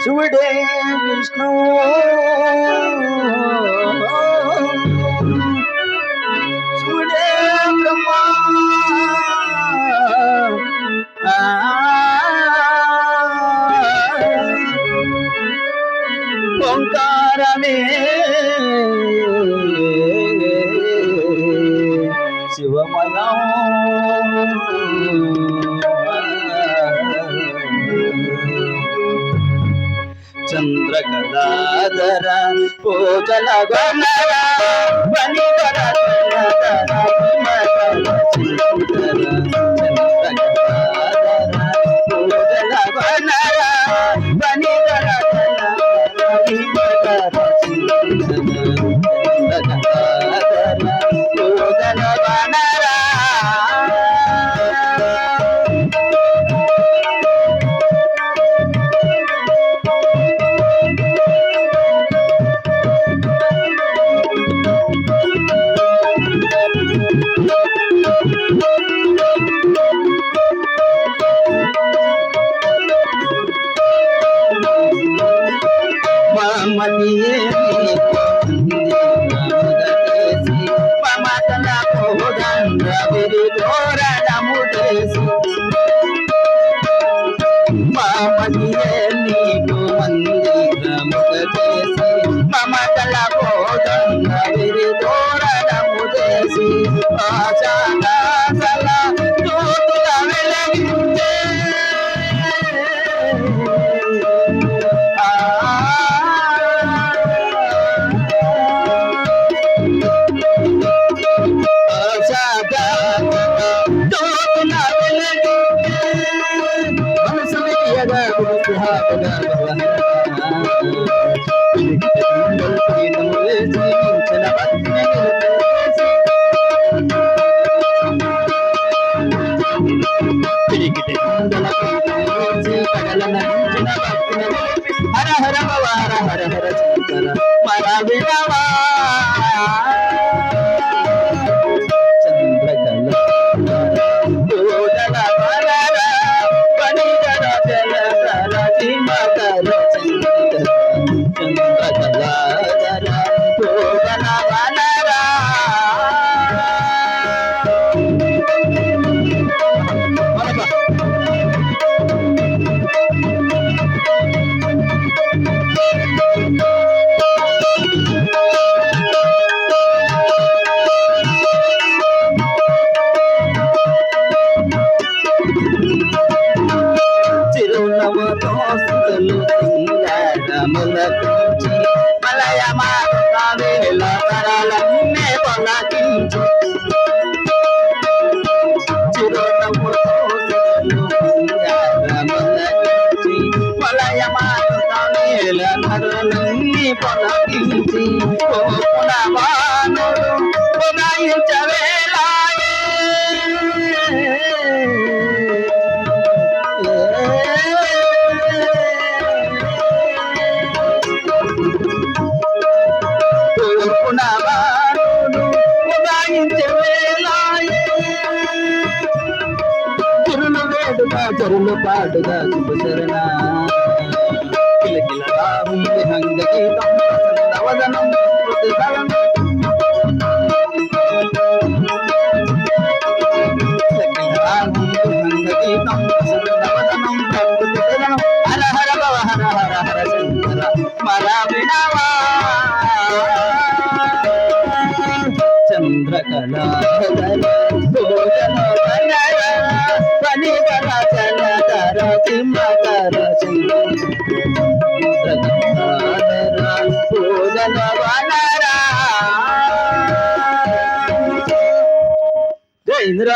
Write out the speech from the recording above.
శివుడే విష్ణు శివుడే బ్రహ్మ ఓంకారమే శివమయం చంద్రకళాధర పూజల గణర వనివర మమతియే మమతల కోదండ విరిదోరణము చేసి మమతియే నీకు మందిరముగ చేసి మమతల కోదండ విరిదోరణము చేసి ఆశాదాసల జ్యోతుల వెలిగించే హర హర భవ హర హర హర శంకర మర వినవా చంద్రకళ మలయ మావేల తరాలన్నే పొలకించు మలయ మావేల తరాలన్నీ పొలకించి పునవానుడు పునయించవేలాయే చరులు పాడుగా శుభశరణ కిలకిల రాహుంది హంగ గీతం ప్రసన్నవదనం హంగ గీతం ప్రసన్నవదనం ప్రకృతిశరణం హర హర భవ హర హర హర శంకర మర వినవా చంద్రకళాధర భోజన వనివర చలధర సింహకర చంద్రకళాధర భోజన వనరా జై ఇంద్ర